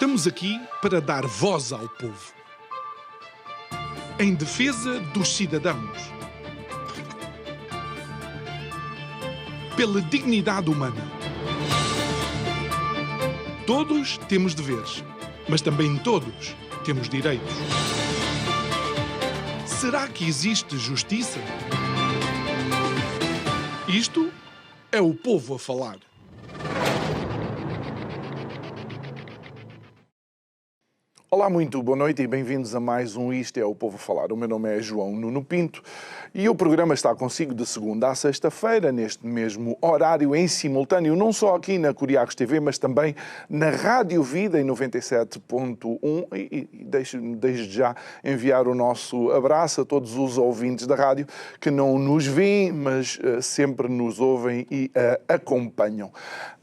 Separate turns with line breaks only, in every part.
Estamos aqui para dar voz ao povo. Em defesa dos cidadãos. Pela dignidade humana. Todos temos deveres, mas também todos temos direitos. Será que existe justiça? Isto é o povo a falar.
Olá, muito boa noite e bem-vindos a mais um Isto é o Povo a Falar. O meu nome é João Nuno Pinto e o programa está consigo de segunda a sexta-feira, neste mesmo horário, em simultâneo, não só aqui na Curiacos TV, mas também na Rádio Vida em 97.1. E deixe-me desde já enviar o nosso abraço a todos os ouvintes da rádio que não nos veem, mas sempre nos ouvem e acompanham.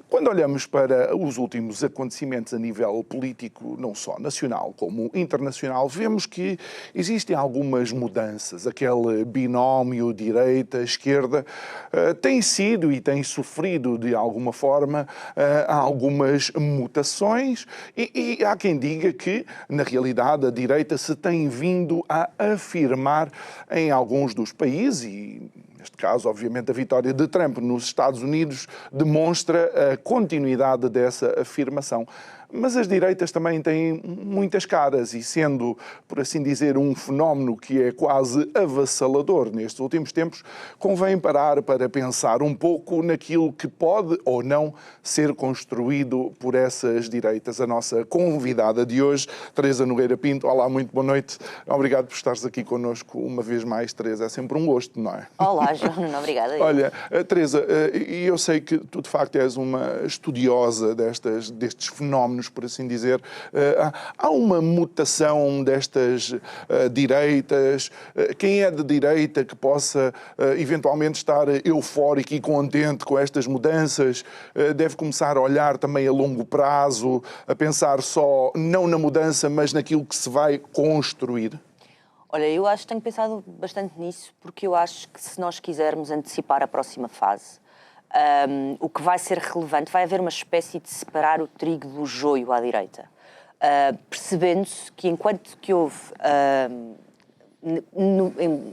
Quando olhamos para os últimos acontecimentos a nível político, não só nacional como internacional, vemos que existem algumas mudanças. Aquele binómio direita-esquerda tem sido e tem sofrido, de alguma forma, algumas mutações e há quem diga que, na realidade, a direita se tem vindo a afirmar em alguns dos países e, neste caso, obviamente, a vitória de Trump nos Estados Unidos demonstra a continuidade dessa afirmação. Mas as direitas também têm muitas caras e, sendo, por assim dizer, um fenómeno que é quase avassalador nestes últimos tempos, convém parar para pensar um pouco naquilo que pode ou não ser construído por essas direitas. A nossa convidada de hoje, Teresa Nogueira Pinto. Olá, muito boa noite. Obrigado por estares aqui connosco uma vez mais, Teresa. É sempre um gosto, não é?
Olá, João. Obrigada.
Olha, Teresa, eu sei que tu, de facto, és uma estudiosa destes fenómenos, por assim dizer. Há uma mutação destas direitas. Quem é de direita que possa eventualmente estar eufórico e contente com estas mudanças deve começar a olhar também a longo prazo, a pensar só não na mudança, mas naquilo que se vai construir?
Olha, eu acho que tenho pensado bastante nisso, porque eu acho que se nós quisermos antecipar a próxima fase, o que vai ser relevante, vai haver uma espécie de separar o trigo do joio à direita. Percebendo-se que enquanto que houve,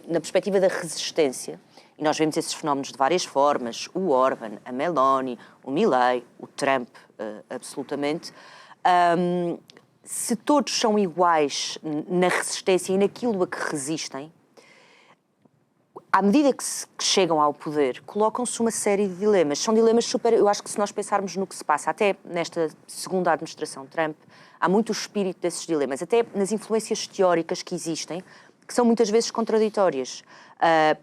na perspectiva da resistência, e nós vemos esses fenómenos de várias formas, o Orban, a Meloni, o Milei, o Trump, absolutamente, se todos são iguais na resistência e naquilo a que resistem, à medida que chegam ao poder, colocam-se uma série de dilemas. São dilemas super... Eu acho que se nós pensarmos no que se passa, até nesta segunda administração Trump, há muito o espírito desses dilemas, até nas influências teóricas que existem, que são muitas vezes contraditórias.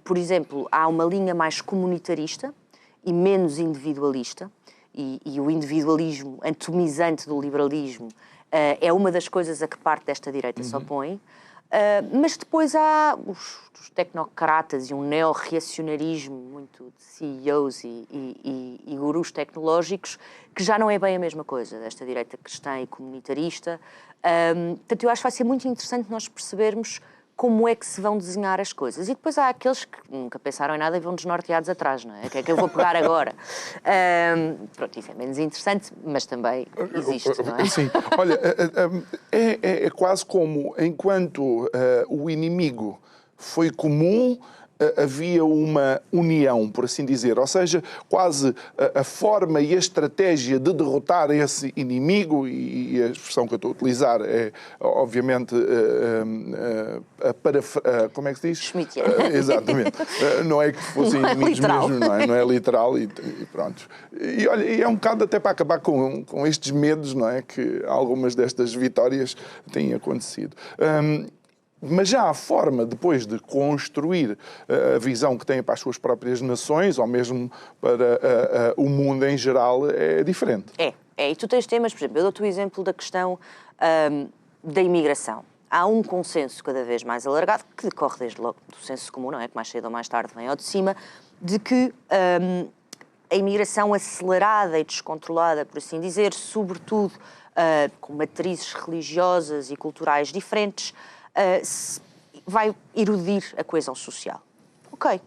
Por exemplo, há uma linha mais comunitarista e menos individualista, e o individualismo atomizante do liberalismo é uma das coisas a que parte desta direita se opõe. Mas depois há os tecnocratas e um neo-reacionarismo muito de CEOs e gurus tecnológicos, que já não é bem a mesma coisa, desta direita cristã e comunitarista. Portanto, eu acho que vai ser muito interessante nós percebermos como é que se vão desenhar as coisas. E depois há aqueles que nunca pensaram em nada e vão desnorteados atrás, não é? O que é que eu vou pegar agora? Pronto, isso é menos interessante, mas também existe, não é?
Sim. Olha, é quase como, enquanto o inimigo foi comum, havia uma união, por assim dizer, ou seja, quase a forma e a estratégia de derrotar esse inimigo, e a expressão que eu estou a utilizar é, obviamente, como é que se diz?
Schmittiana.
Exatamente. Não é que fossem inimigos mesmo, não é literal e pronto. E olha, e é um bocado até para acabar com estes medos, não é, que algumas destas vitórias têm acontecido. Mas já a forma, depois de construir a visão que têm para as suas próprias nações, ou mesmo para o mundo em geral, é diferente.
E tu tens temas, por exemplo, eu dou-te o exemplo da questão da imigração. Há um consenso cada vez mais alargado, que decorre desde logo do senso comum, não é? Que mais cedo ou mais tarde vem ao de cima, de que a imigração acelerada e descontrolada, por assim dizer, sobretudo com matrizes religiosas e culturais diferentes, vai erudir a coesão social. Ok.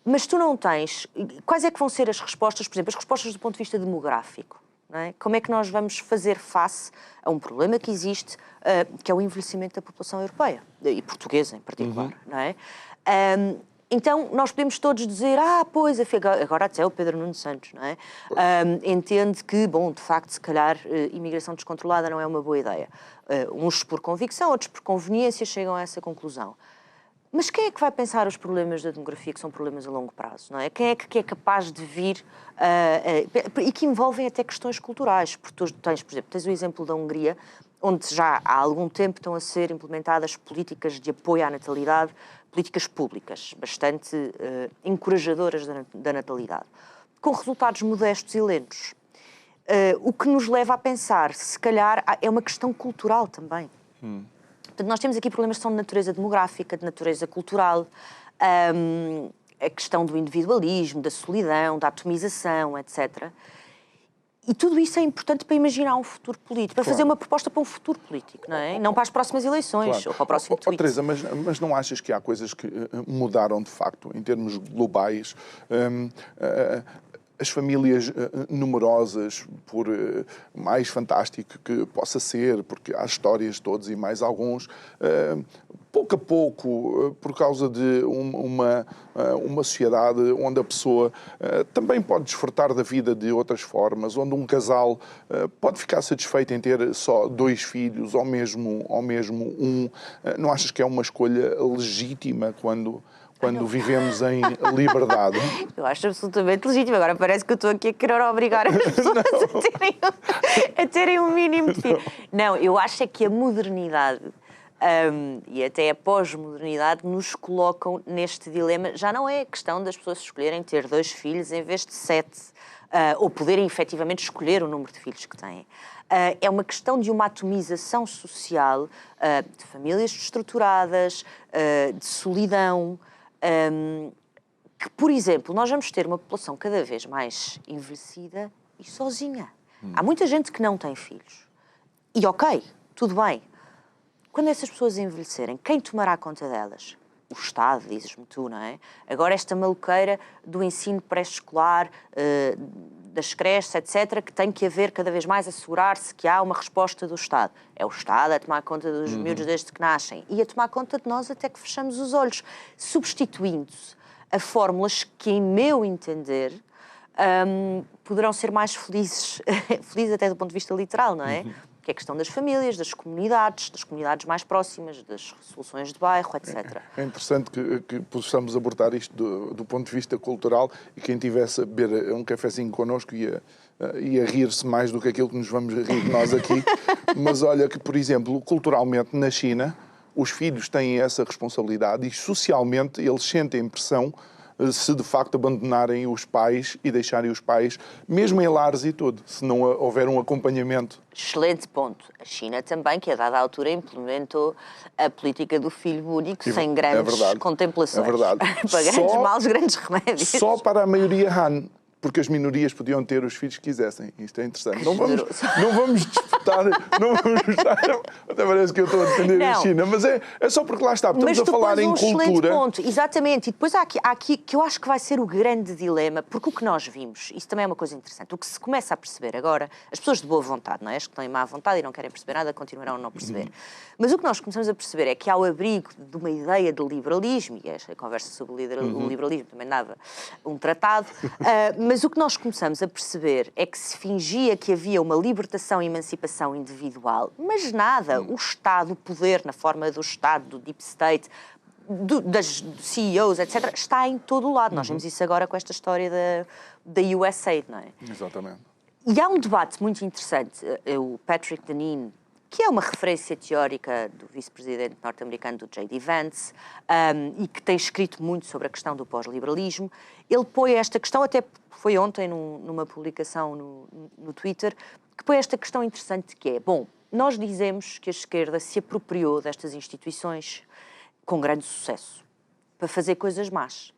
Mas tu não tens... Quais é que vão ser as respostas, por exemplo, as respostas do ponto de vista demográfico? não é? Como é que nós vamos fazer face a um problema que existe, que é o envelhecimento da população europeia, e portuguesa em particular, não é? Então, nós podemos todos dizer, pois, agora até o Pedro Nuno Santos, não é? Entende que, bom, de facto, se calhar, imigração descontrolada não é uma boa ideia. Uns por convicção, outros por conveniência, chegam a essa conclusão. Mas quem é que vai pensar os problemas da demografia, que são problemas a longo prazo, não é? Quem é que é capaz de vir e que envolvem até questões culturais? Porque tu tens, por exemplo, tens o exemplo da Hungria, onde já há algum tempo estão a ser implementadas políticas de apoio à natalidade, políticas públicas, bastante encorajadoras da natalidade, com resultados modestos e lentos. O que nos leva a pensar, se calhar, é uma questão cultural também. Portanto, nós temos aqui problemas que são de natureza demográfica, de natureza cultural, a questão do individualismo, da solidão, da atomização, etc. E tudo isso é importante para imaginar um futuro político, para fazer uma proposta para um futuro político, não é? Não para as próximas eleições ou para o próximo tweet.
Teresa, mas não achas que há coisas que mudaram de facto, em termos globais? As famílias numerosas, por mais fantástico que possa ser, porque há histórias todos e mais alguns, pouco a pouco, por causa de uma sociedade onde a pessoa também pode desfrutar da vida de outras formas, onde um casal pode ficar satisfeito em ter só 2 filhos ou mesmo um. Não achas que é uma escolha legítima quando vivemos em liberdade?
Eu acho absolutamente legítimo. Agora parece que eu estou aqui a querer obrigar as pessoas a terem um mínimo de filho. Não, eu acho é que a modernidade e até a pós-modernidade nos colocam neste dilema. Já não é a questão das pessoas escolherem ter 2 filhos em vez de 7, ou poderem efetivamente escolher o número de filhos que têm. É uma questão de uma atomização social, de famílias destruturadas, de solidão, que, por exemplo, nós vamos ter uma população cada vez mais envelhecida e sozinha. Há muita gente que não tem filhos. E ok, tudo bem. Quando essas pessoas envelhecerem, quem tomará conta delas? O Estado, dizes-me tu, não é? Agora esta maluqueira do ensino pré-escolar, das creches, etc., que tem que haver cada vez mais, assegurar-se que há uma resposta do Estado. É o Estado a tomar conta dos miúdos desde que nascem e a tomar conta de nós até que fechamos os olhos, substituindo-se a fórmulas que, em meu entender, poderão ser mais felizes, felizes até do ponto de vista literal, não é? Que é a questão das famílias, das comunidades mais próximas, das soluções de bairro, etc.
É interessante que possamos abordar isto do ponto de vista cultural e quem tivesse a beber um cafezinho connosco ia rir-se mais do que aquilo que nos vamos rir nós aqui. Mas olha que, por exemplo, culturalmente na China, os filhos têm essa responsabilidade e socialmente eles sentem pressão se de facto abandonarem os pais e deixarem os pais, mesmo em lares e tudo, se não houver um acompanhamento.
Excelente ponto. A China também, que a dada altura implementou a política do filho único sem grandes contemplações.
É verdade.
Para grandes males, grandes remédios.
Só para a maioria Han, porque as minorias podiam ter os filhos que quisessem. Isto é interessante. Não vamos disputar, até parece que eu estou a defender a China, mas é só porque lá está, estamos a falar em cultura.
Ponto. Exatamente, e depois há aqui que eu acho que vai ser o grande dilema, porque o que nós vimos, isso também é uma coisa interessante, o que se começa a perceber agora, as pessoas de boa vontade, não é? As que têm má vontade e não querem perceber nada, continuarão a não perceber. Mas o que nós começamos a perceber é que ao abrigo de uma ideia de liberalismo, e esta conversa sobre o liberalismo também dava um tratado, mas o que nós começamos a perceber é que se fingia que havia uma libertação e emancipação individual, mas nada, o Estado, o poder na forma do Estado, do Deep State, das CEOs, etc., está em todo o lado. Nós vemos isso agora com esta história da USAID, não é?
Exatamente.
E há um debate muito interessante, o Patrick Deneen, que é uma referência teórica do vice-presidente norte-americano do J.D. Vance e que tem escrito muito sobre a questão do pós-liberalismo. Ele põe esta questão, até foi ontem numa publicação no Twitter, que põe esta questão interessante que é, bom, nós dizemos que a esquerda se apropriou destas instituições com grande sucesso, para fazer coisas más.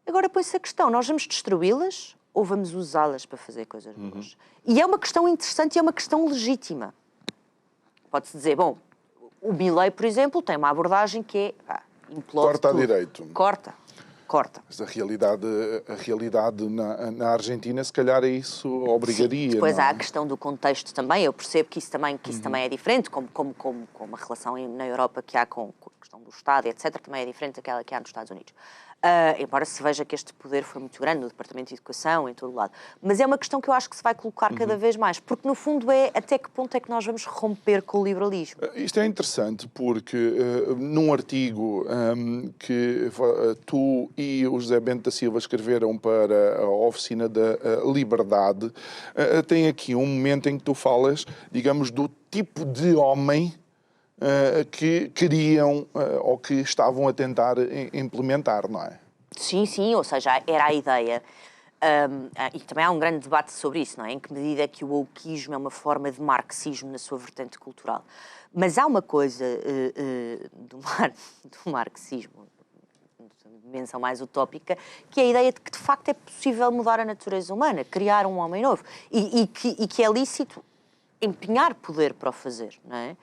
Agora põe-se a questão, nós vamos destruí-las ou vamos usá-las para fazer coisas boas? E é uma questão interessante e é uma questão legítima. Pode-se dizer, bom, o Milei, por exemplo, tem uma abordagem que é implode
corta
tudo.
a direito.
Corta. corta.
Mas a realidade na Argentina, se calhar, isso obrigaria.
Sim. Depois
não é?
há a questão do contexto também. Eu percebo que isso também é diferente, como a relação na Europa que há com a questão do Estado, etc., também é diferente daquela que há nos Estados Unidos. Embora se veja que este poder foi muito grande no Departamento de Educação, em todo o lado. Mas é uma questão que eu acho que se vai colocar cada vez mais, porque no fundo é até que ponto é que nós vamos romper com o liberalismo.
Isto é interessante porque num artigo que tu e o José Bento da Silva escreveram para a Oficina da Liberdade, tem aqui um momento em que tu falas, digamos, do tipo de homem que queriam ou que estavam a tentar implementar, não é?
Sim, sim, ou seja, era a ideia. E também há um grande debate sobre isso, não é? Em que medida é que o wokeismo é uma forma de marxismo na sua vertente cultural. Mas há uma coisa do marxismo, de dimensão mais utópica, que é a ideia de que de facto é possível mudar a natureza humana, criar um homem novo, e que é lícito empenhar poder para o fazer, não é?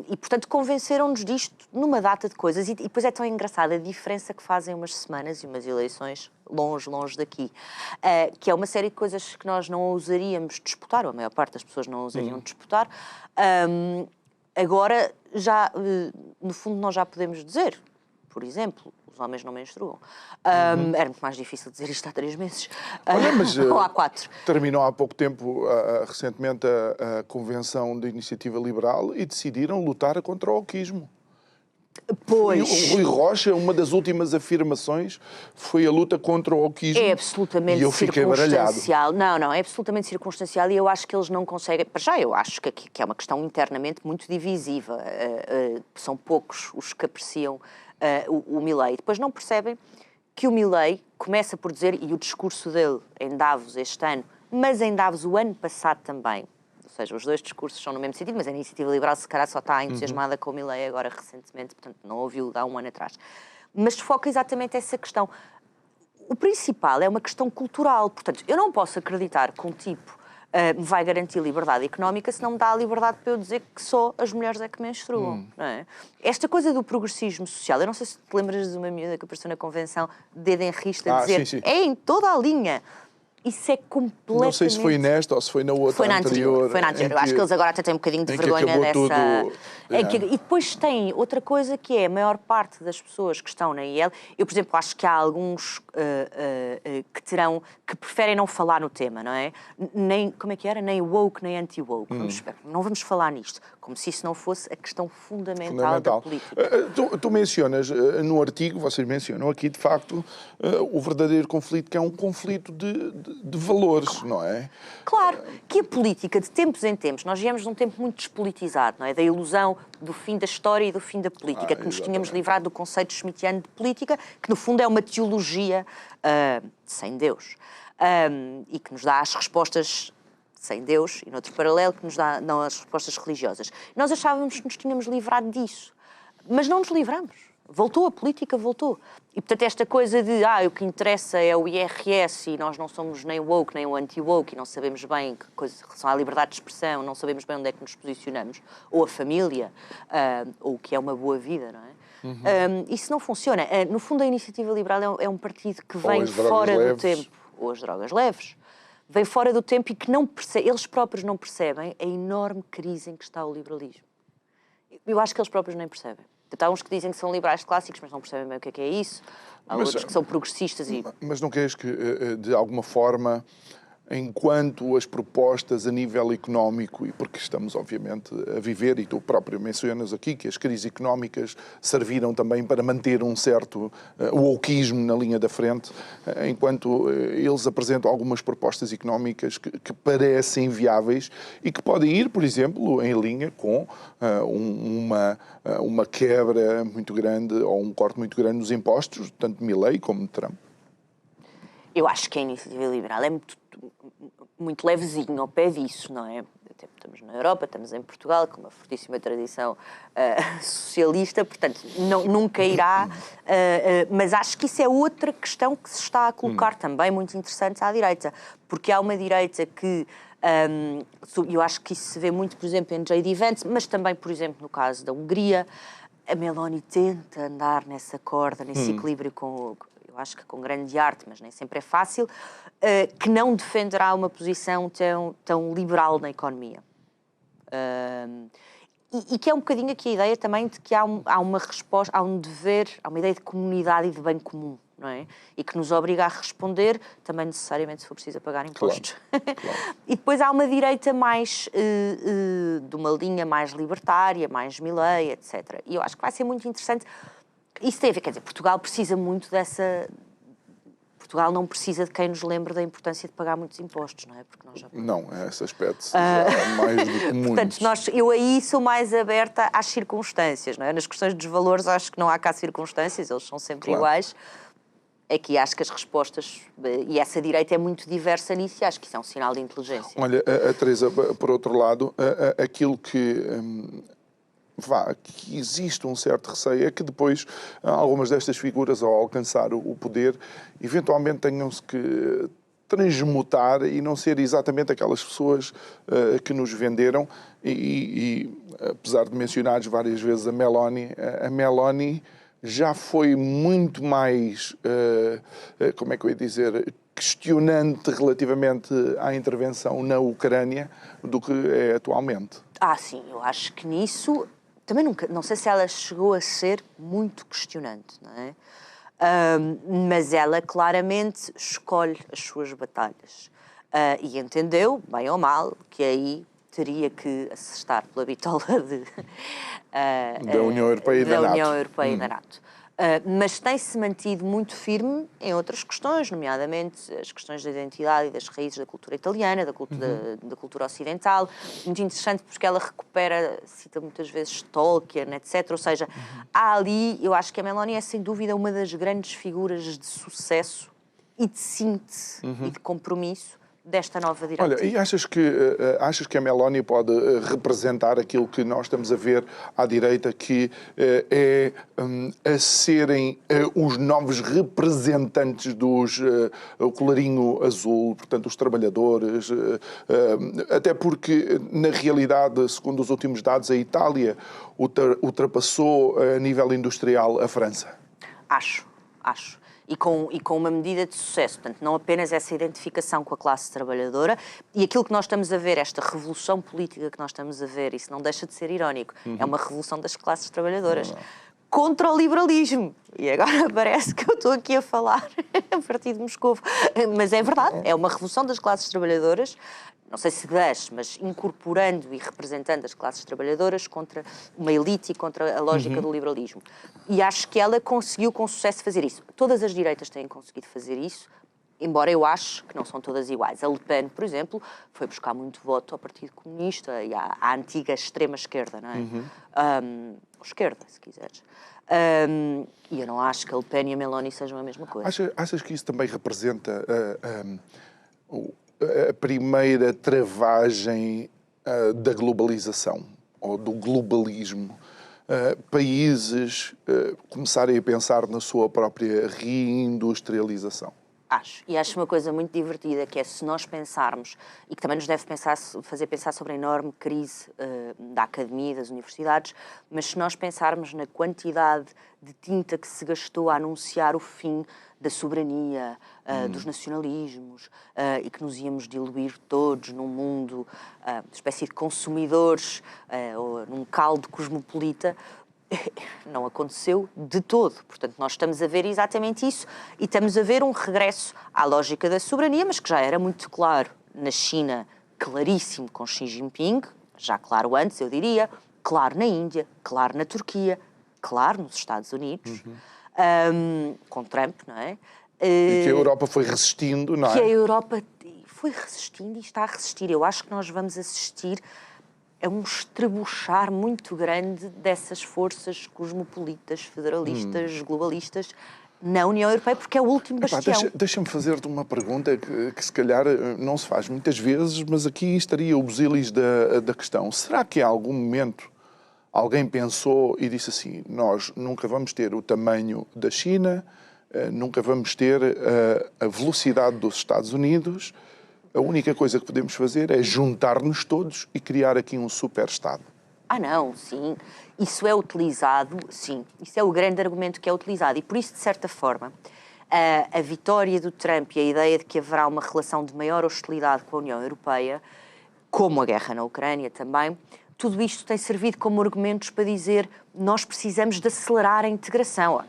E, portanto, convenceram-nos disto numa data de coisas. E depois é tão engraçada a diferença que fazem umas semanas e umas eleições longe daqui. Que é uma série de coisas que nós não ousaríamos disputar, ou a maior parte das pessoas não ousariam disputar. Agora, já, no fundo, nós já podemos dizer, por exemplo, os homens não menstruam. Era muito mais difícil dizer isto há 3 meses.
Olha, mas,
ou há 4.
Terminou há pouco tempo, recentemente, a Convenção de Iniciativa Liberal e decidiram lutar contra o wokeismo.
Pois.
E o Rui Rocha, uma das últimas afirmações foi a luta contra o wokeismo.
É absolutamente
e eu fiquei
circunstancial. Não, é absolutamente circunstancial e eu acho que eles não conseguem... Para já, eu acho que é uma questão internamente muito divisiva. São poucos os que apreciam o Milei. Depois não percebem que o Milei começa por dizer, e o discurso dele em Davos este ano, mas em Davos o ano passado também, ou seja, os dois discursos são no mesmo sentido, mas a Iniciativa Liberal se calhar só está entusiasmada com o Milei agora recentemente, portanto não ouviu há um ano atrás. Mas foca exatamente essa questão. O principal é uma questão cultural, portanto, eu não posso acreditar que um tipo me vai garantir liberdade económica se não me dá a liberdade para eu dizer que só as mulheres é que menstruam. Não é? Esta coisa do progressismo social, eu não sei se te lembras de uma miúda que apareceu na convenção, dedo em rista, dizer
sim.
é em toda a linha. Isso é completamente...
Não sei se foi nesta ou se foi na outra
Foi na anterior. Eu acho que eles agora até têm um bocadinho de vergonha dessa...
Tudo...
E depois tem outra coisa que é a maior parte das pessoas que estão na IEL. Eu, por exemplo, acho que há alguns que preferem não falar no tema, não é? Nem, como é que era? Nem woke, nem anti-woke. Não vamos falar nisto. Como se isso não fosse a questão fundamental. Da política.
Tu mencionas no artigo, vocês mencionam aqui, de facto, o verdadeiro conflito, que é um conflito de valores, não é?
Claro, que a política, de tempos em tempos, nós viemos de um tempo muito despolitizado, não é? Da ilusão do fim da história e do fim da política, que nos tínhamos livrado do conceito schmittiano de política, que no fundo é uma teologia sem Deus, e que nos dá as respostas sem Deus, e noutro paralelo, que nos dá as respostas religiosas. Nós achávamos que nos tínhamos livrado disso, mas não nos livramos. Voltou, a política voltou. E, portanto, esta coisa de, o que interessa é o IRS e nós não somos nem o woke, nem o anti-woke e não sabemos bem que coisa em relação à liberdade de expressão, não sabemos bem onde é que nos posicionamos, ou a família, ou o que é uma boa vida, não é? Isso não funciona. No fundo, a Iniciativa Liberal é um partido que vem fora do tempo, ou as drogas leves, vem fora do tempo e que não percebe, eles próprios não percebem a enorme crise em que está o liberalismo. Eu acho que eles próprios nem percebem. Há uns que dizem que são liberais clássicos, mas não percebem bem o que é isso. Há outros que são progressistas e...
Mas não queres que, de alguma forma, enquanto as propostas a nível económico, e porque estamos, obviamente, a viver, e tu próprio mencionas aqui, que as crises económicas serviram também para manter um certo wokeismo na linha da frente, enquanto eles apresentam algumas propostas económicas que parecem viáveis e que podem ir, por exemplo, em linha com uma quebra muito grande ou um corte muito grande nos impostos, tanto de Milei como de Trump.
Eu acho que a Iniciativa Liberal é muito levezinho ao pé disso, não é? Estamos na Europa, estamos em Portugal, com uma fortíssima tradição socialista, portanto, nunca irá... mas acho que isso é outra questão que se está a colocar também muito interessante à direita, porque há uma direita que... eu acho que isso se vê muito, por exemplo, em J.D. Vance, mas também, por exemplo, no caso da Hungria, a Meloni tenta andar nessa corda, nesse equilíbrio com... eu acho que com grande arte, mas nem sempre é fácil, que não defenderá uma posição tão liberal na economia. E que é um bocadinho aqui a ideia também de que há uma resposta, há um dever, há uma ideia de comunidade e de bem comum, não é? E que nos obriga a responder, também necessariamente se for preciso a pagar impostos.
Claro.
E depois há uma direita mais, de uma linha mais libertária, mais Milei, etc. E eu acho que vai ser muito interessante. Isso tem a ver, quer dizer, Portugal precisa muito dessa... Portugal não precisa de quem nos lembre da importância de pagar muitos impostos, não é? Porque nós já...
Não, esse aspecto já é mais do que muito.
Portanto, eu aí sou mais aberta às circunstâncias, não é? Nas questões dos valores acho que não há cá circunstâncias, eles são sempre iguais. Aqui acho que as respostas, e essa direita é muito diversa nisso, e acho que isso é um sinal de inteligência.
Olha, a Teresa, por outro lado, aquilo que existe um certo receio é que depois algumas destas figuras, ao alcançar o poder, eventualmente tenham-se que transmutar e não ser exatamente aquelas pessoas que nos venderam. E apesar de mencionares várias vezes a Meloni já foi muito mais, como é que eu ia dizer, questionante relativamente à intervenção na Ucrânia do que é atualmente.
Sim, eu acho que nisso também não sei se ela chegou a ser muito questionante, não é? Mas ela claramente escolhe as suas batalhas e entendeu, bem ou mal, que aí teria que assestar pela bitola
da União Europeia e da NATO.
União Europeia e da NATO. Mas tem-se mantido muito firme em outras questões, nomeadamente as questões da identidade e das raízes da cultura italiana, da cultura ocidental. Muito interessante porque ela cita muitas vezes Tolkien, etc. Ou seja, há ali, eu acho que a Meloni é sem dúvida uma das grandes figuras de sucesso e de síntese e de compromisso desta nova direita.
Olha, e achas que a Meloni pode representar aquilo que nós estamos a ver à direita, que é a serem os novos representantes dos colarinho azul, portanto, os trabalhadores, até porque, na realidade, segundo os últimos dados, a Itália ultrapassou a nível industrial a França?
Acho. E com uma medida de sucesso. Portanto, não apenas essa identificação com a classe trabalhadora e aquilo que nós estamos a ver, esta revolução política que nós estamos a ver, isso não deixa de ser irónico, é uma revolução das classes trabalhadoras contra o liberalismo. E agora parece que eu estou aqui a falar a partir de Moscovo. Mas é verdade, é uma revolução das classes trabalhadoras, não sei se mas incorporando e representando as classes trabalhadoras contra uma elite e contra a lógica do liberalismo. E acho que ela conseguiu com sucesso fazer isso. Todas as direitas têm conseguido fazer isso, embora eu ache que não são todas iguais. A Le Pen, por exemplo, foi buscar muito voto ao Partido Comunista e à antiga extrema-esquerda, não é? Ou esquerda, se quiseres. E eu não acho que a Le Pen e a Meloni sejam a mesma coisa.
Achas que isso também representa a primeira travagem da globalização ou do globalismo? Países começarem a pensar na sua própria reindustrialização?
Acho uma coisa muito divertida, que é se nós pensarmos, e que também nos deve fazer pensar sobre a enorme crise da academia e das universidades, mas se nós pensarmos na quantidade de tinta que se gastou a anunciar o fim da soberania, dos nacionalismos, e que nos íamos diluir todos num mundo, uma espécie de consumidores, ou num caldo cosmopolita, não aconteceu de todo. Portanto, nós estamos a ver exatamente isso e estamos a ver um regresso à lógica da soberania, mas que já era muito claro na China, claríssimo com Xi Jinping, já claro antes, eu diria, claro na Índia, claro na Turquia, claro nos Estados Unidos, com Trump, não é?
E que a Europa foi resistindo, não é?
Que a Europa foi resistindo e está a resistir. Eu acho que nós vamos assistir a um estrebuchar muito grande dessas forças cosmopolitas, federalistas, globalistas, na União Europeia, porque é o último bastião.
Deixa-me fazer-te uma pergunta que se calhar não se faz muitas vezes, mas aqui estaria o busilis da questão. Será que em algum momento alguém pensou e disse assim, nós nunca vamos ter o tamanho da China, nunca vamos ter a velocidade dos Estados Unidos, a única coisa que podemos fazer é juntar-nos todos e criar aqui um super-Estado?
Não, sim. Isso é utilizado, sim. Isso é o grande argumento que é utilizado. E por isso, de certa forma, a vitória do Trump e a ideia de que haverá uma relação de maior hostilidade com a União Europeia, como a guerra na Ucrânia também, tudo isto tem servido como argumentos para dizer nós precisamos de acelerar a integração.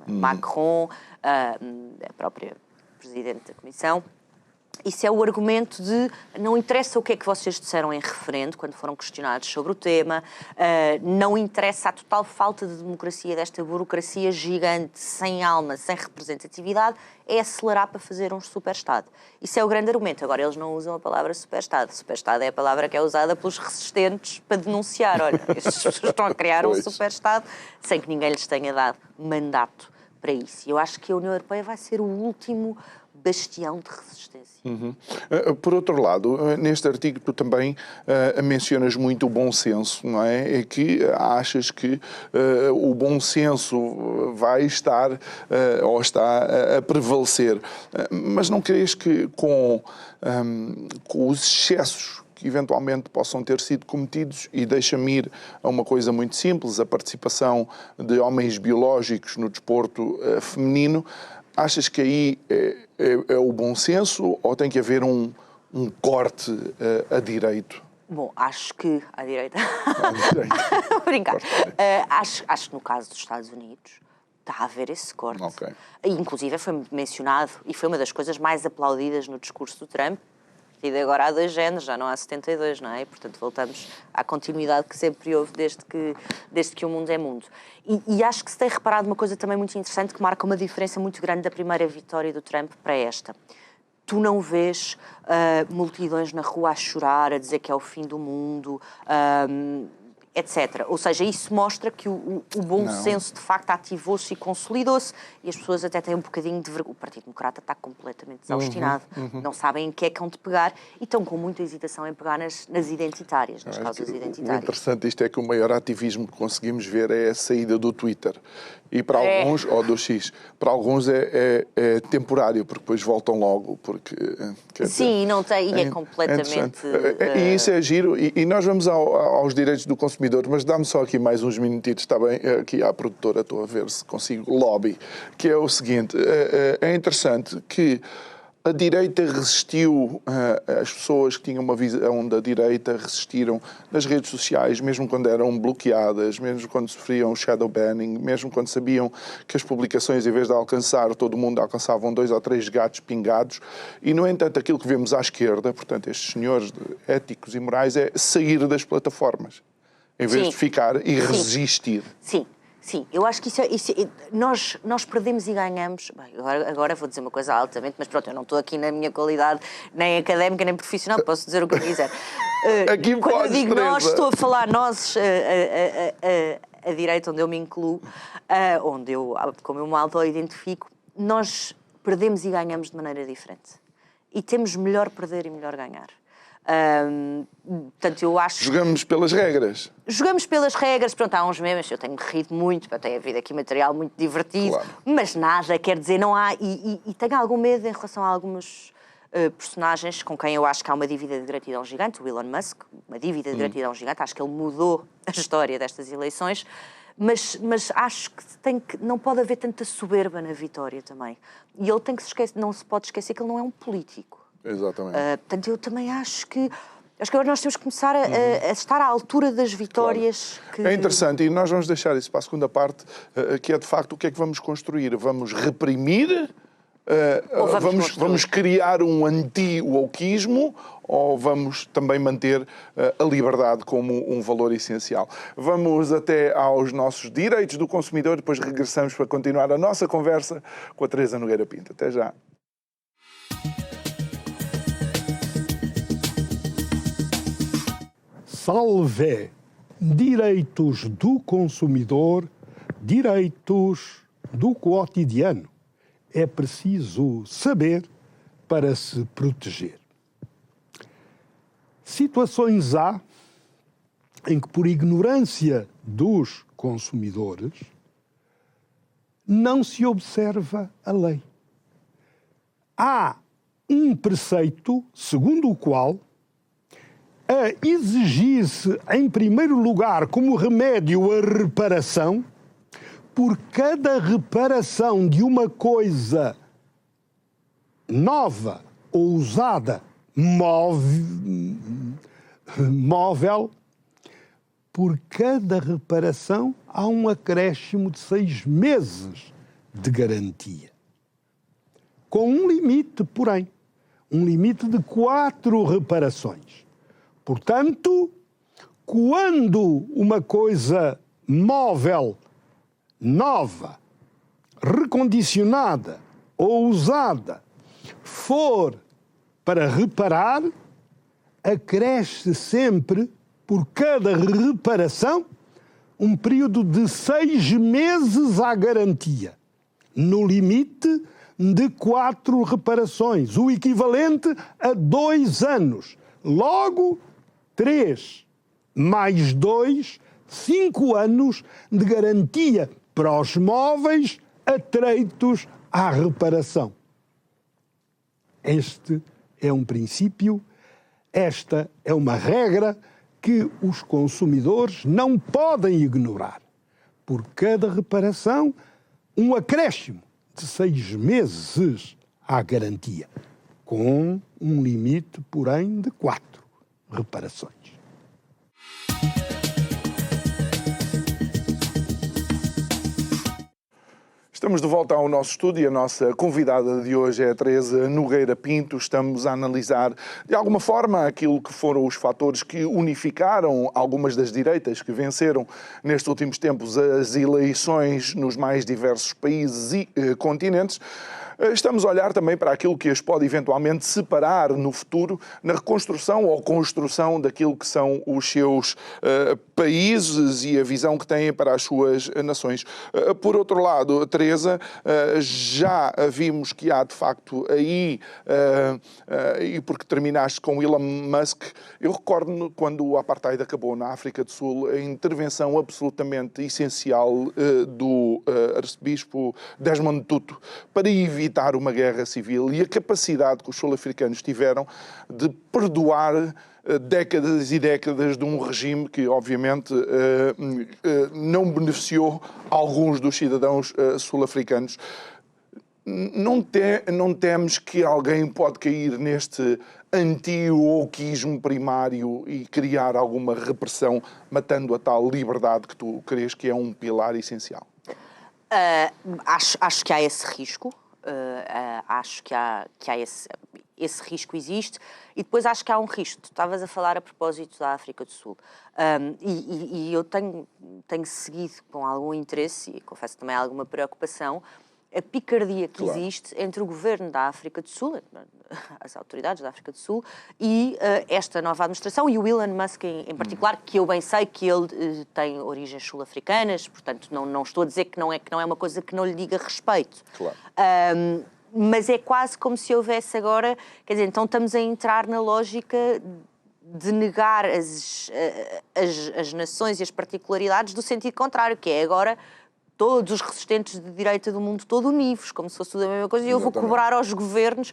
Macron, a própria Presidente da Comissão, isso é o argumento de não interessa o que é que vocês disseram em referendo, quando foram questionados sobre o tema, não interessa a total falta de democracia desta burocracia gigante, sem alma, sem representatividade, é acelerar para fazer um superestado. Isso é o grande argumento. Agora, eles não usam a palavra superestado. Superestado é a palavra que é usada pelos resistentes para denunciar. Olha, estas pessoas estão a criar um superestado sem que ninguém lhes tenha dado mandato para isso. E eu acho que a União Europeia vai ser o último bastião de resistência.
Por outro lado, neste artigo tu também mencionas muito o bom senso, não é? É que achas que o bom senso vai estar ou está a prevalecer. Mas não crees que com os excessos que eventualmente possam ter sido cometidos, e deixa-me ir a uma coisa muito simples, a participação de homens biológicos no desporto feminino, achas que aí é o bom senso ou tem que haver um corte a direito?
Bom, acho que à direita. Vou brincar. Acho que no caso dos Estados Unidos está a haver esse corte.
Okay.
Inclusive foi mencionado e foi uma das coisas mais aplaudidas no discurso do Trump. E agora há 2 géneros, já não há 72, não é? E, portanto, voltamos à continuidade que sempre houve desde que o mundo é mundo. E acho que se tem reparado uma coisa também muito interessante que marca uma diferença muito grande da primeira vitória do Trump para esta. Tu não vês multidões na rua a chorar, a dizer que é o fim do mundo, etc. Ou seja, isso mostra que o bom senso de facto ativou-se e consolidou-se e as pessoas até têm um bocadinho de vergonha. O Partido Democrata está completamente desaustinado, não sabem em que é que hão de pegar e estão com muita hesitação em pegar nas identitárias, nas causas identitárias.
O interessante isto é que o maior ativismo que conseguimos ver é a saída do Twitter. E para alguns, ou do X, para alguns é temporário, porque depois voltam logo. Porque,
sim, não tem, e é completamente...
E isso é giro, e nós vamos aos direitos do consumidor, mas dá-me só aqui mais uns minutitos, está bem? Aqui à produtora, estou a ver se consigo lobby, que é o seguinte, é interessante que a direita resistiu, as pessoas que tinham uma visão da direita resistiram nas redes sociais, mesmo quando eram bloqueadas, mesmo quando sofriam shadow banning, mesmo quando sabiam que as publicações, em vez de alcançar todo mundo, alcançavam 2 ou 3 gatos pingados. E, no entanto, aquilo que vemos à esquerda, portanto, estes senhores éticos e morais, é sair das plataformas, em vez de ficar e resistir.
Sim, eu acho que nós perdemos e ganhamos. Bem, agora vou dizer uma coisa altamente, mas pronto, eu não estou aqui na minha qualidade nem académica nem profissional, posso dizer o que eu quiser.
Aqui
quando eu digo
Teresa.
Nós, estou a falar nós, a direita, onde eu me incluo, como eu me auto-identifico, nós perdemos e ganhamos de maneira diferente. E temos melhor perder e melhor ganhar. Portanto, eu acho...
Jogamos pelas regras.
Jogamos pelas regras, pronto, há uns memes, eu tenho rido muito, tem havido aqui material muito divertido, claro. Mas nada, quer dizer, não há... E tenho algum medo em relação a alguns personagens com quem eu acho que há uma dívida de gratidão gigante, o Elon Musk, uma dívida de gratidão gigante, acho que ele mudou a história destas eleições, mas acho que não pode haver tanta soberba na vitória também. E ele não se pode esquecer que ele não é um político.
Exatamente.
Portanto, eu também acho que agora nós temos que começar a estar à altura das vitórias. Claro.
É interessante, e nós vamos deixar isso para a segunda parte, que é de facto o que é que vamos construir. Vamos reprimir? Vamos criar um anti-wokeismo ou vamos também manter a liberdade como um valor essencial? Vamos até aos nossos direitos do consumidor, depois regressamos para continuar a nossa conversa com a Teresa Nogueira Pinto. Até já.
Salve! Direitos do consumidor, direitos do cotidiano. É preciso saber para se proteger. Situações há em que, por ignorância dos consumidores, não se observa a lei. Há um preceito segundo o qual a exigir-se, em primeiro lugar, como remédio a reparação, por cada reparação de uma coisa nova ou usada móvel, por cada reparação há um acréscimo de 6 meses de garantia. Com um limite, porém, um limite de 4 reparações. Portanto, quando uma coisa móvel, nova, recondicionada ou usada for para reparar, acresce sempre, por cada reparação, um período de 6 meses à garantia, no limite de 4 reparações, o equivalente a 2 anos. Logo, 3 mais 2, 5 anos de garantia para os móveis atreitos à reparação. Este é um princípio, esta é uma regra que os consumidores não podem ignorar. Por cada reparação, um acréscimo de 6 meses à garantia, com um limite, porém, de 4 reparações.
Estamos de volta ao nosso estúdio e a nossa convidada de hoje é a Teresa Nogueira Pinto. Estamos a analisar, de alguma forma, aquilo que foram os fatores que unificaram algumas das direitas que venceram nestes últimos tempos as eleições nos mais diversos países e continentes. Estamos a olhar também para aquilo que as pode eventualmente separar no futuro na reconstrução ou construção daquilo que são os seus países e a visão que têm para as suas nações. Por outro lado, Teresa, já vimos que há de facto aí, e porque terminaste com Elon Musk, eu recordo-me quando o apartheid acabou na África do Sul, a intervenção absolutamente essencial do arcebispo Desmond Tutu para evitar uma guerra civil e a capacidade que os sul-africanos tiveram de perdoar décadas e décadas de um regime que, obviamente, não beneficiou alguns dos cidadãos sul-africanos. Não temes que alguém pode cair neste anti-wokeismo primário e criar alguma repressão, matando a tal liberdade que tu crês que é um pilar essencial?
Acho que há esse risco. Acho que há esse risco existe, e depois acho que há um risco. Tu estavas a falar a propósito da África do Sul, e eu tenho seguido com algum interesse, e confesso também alguma preocupação, a picardia que existe entre o governo da África do Sul, as autoridades da África do Sul, e esta nova administração, e o Elon Musk em particular, que eu bem sei que ele tem origens sul-africanas, portanto não estou a dizer que não é uma coisa que não lhe diga respeito.
Claro.
Mas é quase como se houvesse agora, quer dizer, então estamos a entrar na lógica de negar as nações e as particularidades do sentido contrário, que é agora todos os resistentes de direita do mundo todo univos, como se fosse tudo a mesma coisa, e eu vou cobrar aos governos.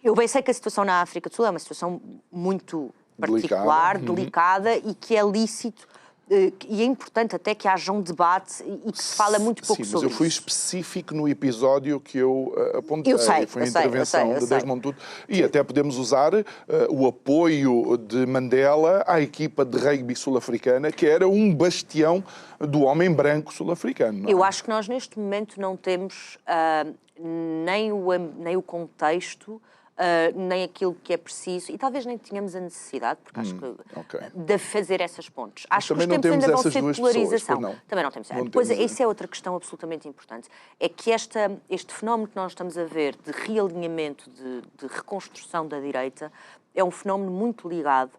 Eu bem sei que a situação na África do Sul é uma situação muito particular, delicada, e que é lícito, e é importante até que haja um debate e que se fala muito pouco sobre isso.
Mas eu fui específico no episódio que eu apontei. Foi a intervenção de Desmond Tutu. E até podemos usar o apoio de Mandela à equipa de rugby sul-africana, que era um bastião do homem branco sul-africano.
Eu acho que nós neste momento não temos nem o contexto, nem aquilo que é preciso, e talvez nem tenhamos a necessidade, porque acho que de fazer essas pontes. Acho que os tempos ainda vão ser de polarização. Também não temos. Depois, essa é outra questão absolutamente importante. É que este fenómeno que nós estamos a ver de realinhamento, de reconstrução da direita, é um fenómeno muito ligado,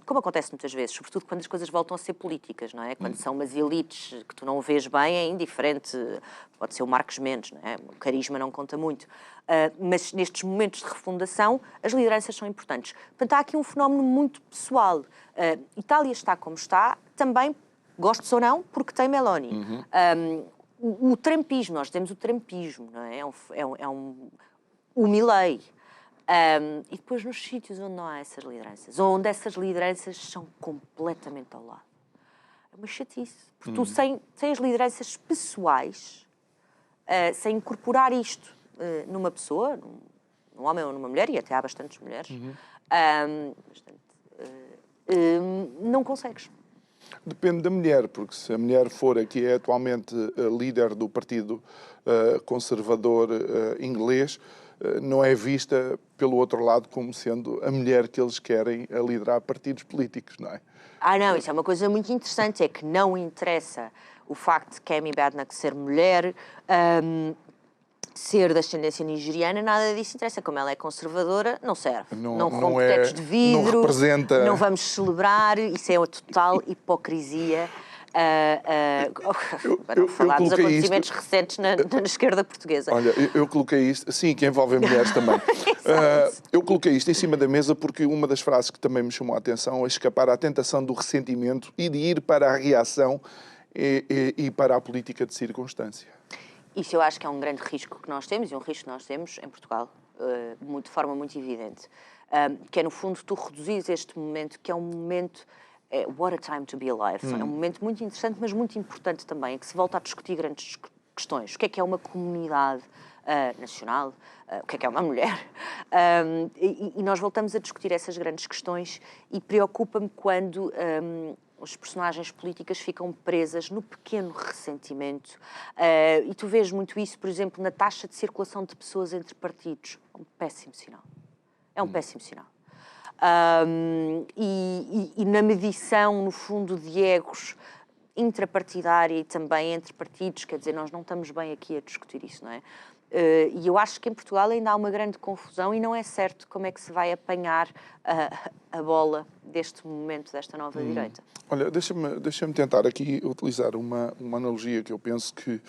como acontece muitas vezes, sobretudo quando as coisas voltam a ser políticas, não é? Quando são umas elites que tu não vês bem, é indiferente. Pode ser o Marcos Mendes, não é? O carisma não conta muito. Mas nestes momentos de refundação, as lideranças são importantes. Portanto, há aqui um fenómeno muito pessoal. Itália está como está, também, gostes ou não, porque tem Meloni. O trumpismo, nós temos o trumpismo, não é? O Milei. E depois nos sítios onde não há essas lideranças, ou onde essas lideranças são completamente ao lado. É uma chatice. Porque tu, sem as lideranças pessoais, sem incorporar isto numa pessoa, num homem ou numa mulher, e até há bastantes mulheres, não consegues.
Depende da mulher, porque se a mulher for a que é atualmente líder do Partido Conservador inglês, não é vista, pelo outro lado, como sendo a mulher que eles querem a liderar partidos políticos, não é?
Não, isso é uma coisa muito interessante, é que não interessa o facto de Kemi Badenoch ser mulher, ser de ascendência nigeriana, nada disso interessa. Como ela é conservadora, não serve. Não rompe tetos de vidro,
não representa...
não vamos celebrar, isso é uma total hipocrisia. Para não falar dos acontecimentos recentes na esquerda portuguesa.
Olha, eu coloquei isto, sim, que envolve mulheres também. Eu coloquei isto em cima da mesa porque uma das frases que também me chamou a atenção é escapar à tentação do ressentimento e de ir para a reação e para a política de circunstância.
Isso eu acho que é um grande risco que nós temos, e um risco que nós temos em Portugal, de forma muito evidente, que é, no fundo, tu reduzires este momento, que é um momento... what a time to be alive. É um momento muito interessante, mas muito importante também, em que se volta a discutir grandes questões. O que é uma comunidade nacional? O que é uma mulher? E nós voltamos a discutir essas grandes questões e preocupa-me quando as personagens políticas ficam presas no pequeno ressentimento. E tu vês muito isso, por exemplo, na taxa de circulação de pessoas entre partidos. É um péssimo sinal. É um péssimo sinal. E na medição, no fundo, de egos intrapartidária e também entre partidos, quer dizer, nós não estamos bem aqui a discutir isso, não é? E eu acho que em Portugal ainda há uma grande confusão e não é certo como é que se vai apanhar a bola deste momento, desta nova direita.
Olha, deixa-me tentar aqui utilizar uma analogia que eu penso que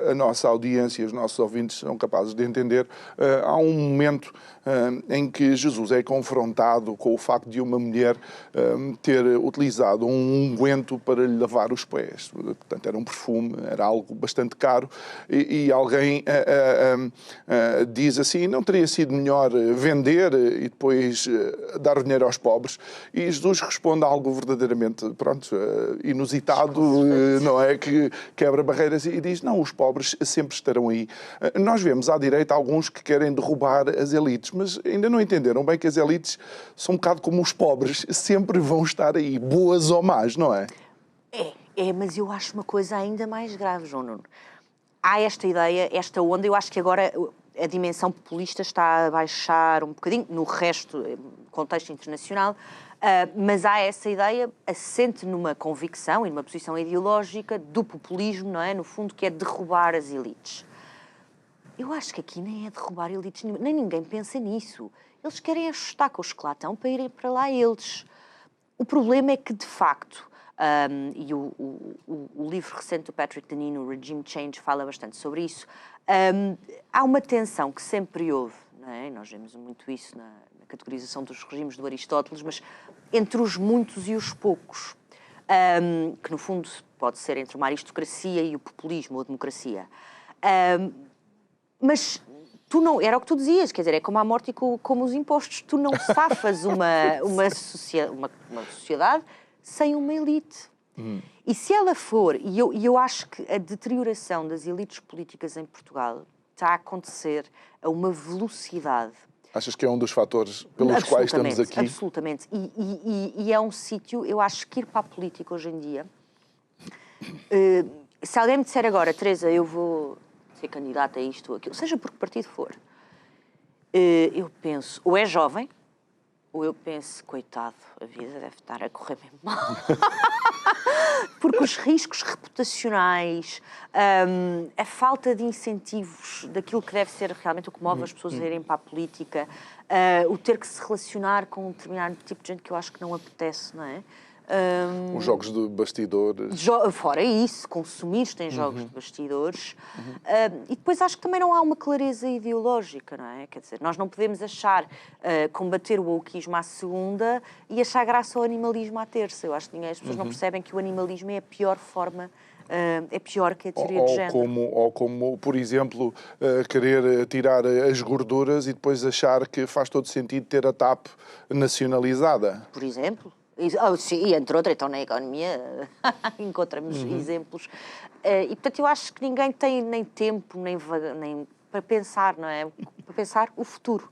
a nossa audiência e os nossos ouvintes são capazes de entender. Há um momento em que Jesus é confrontado com o facto de uma mulher ter utilizado um unguento para lhe lavar os pés. Portanto, era um perfume, era algo bastante caro, e alguém diz assim, não teria sido melhor vender e depois dar o dinheiro aos pobres? E Jesus responde algo verdadeiramente, inusitado, não é? Que quebra barreiras e diz, não, os pobres sempre estarão aí. Nós vemos à direita alguns que querem derrubar as elites, mas ainda não entenderam bem que as elites são um bocado como os pobres, sempre vão estar aí, boas ou más, não é?
Mas eu acho uma coisa ainda mais grave, João Nuno. Há esta ideia, esta onda, eu acho que agora a dimensão populista está a baixar um bocadinho, no resto, contexto internacional, mas há essa ideia assente numa convicção e numa posição ideológica do populismo, não é? No fundo, que é derrubar as elites. Eu acho que aqui nem é derrubar elites, nem ninguém pensa nisso. Eles querem ajustar com os que lá estão para irem para lá eles. O problema é que, de facto, e o livro recente do Patrick Deneen, o Regime Change, fala bastante sobre isso, há uma tensão que sempre houve, não é? Nós vemos muito isso na categorização dos regimes do Aristóteles, mas entre os muitos e os poucos, que no fundo pode ser entre uma aristocracia e o populismo ou a democracia. Mas tu não, era o que tu dizias, quer dizer, é como a morte e como os impostos, tu não safas uma sociedade sem uma elite. E se ela for, e eu acho que a deterioração das elites políticas em Portugal está a acontecer a uma velocidade.
Achas que é um dos fatores pelos quais estamos aqui?
Absolutamente. E é um sítio, eu acho que ir para a política hoje em dia... se alguém me disser agora, Teresa, eu vou ser candidata a isto ou aquilo, seja por que partido for, eu penso, ou é jovem, ou eu penso, coitado, a vida deve estar a correr mesmo mal. Porque os riscos reputacionais, a falta de incentivos daquilo que deve ser realmente o que move as pessoas a irem para a política, o ter que se relacionar com um determinado tipo de gente que eu acho que não apetece, não é?
Os jogos de bastidores.
Fora isso, consumiste em jogos de bastidores. E depois acho que também não há uma clareza ideológica, não é? Quer dizer, nós não podemos achar combater o wokeismo à segunda e achar graça ao animalismo à terça. Eu acho que as pessoas não percebem que o animalismo é a pior forma, é pior que a teoria de género.
Ou como, por exemplo, querer tirar as gorduras e depois achar que faz todo sentido ter a TAP nacionalizada.
Por exemplo. Sim, entre outras, então na economia encontramos exemplos. E, portanto, eu acho que ninguém tem nem tempo, nem para pensar, não é? Para pensar o futuro.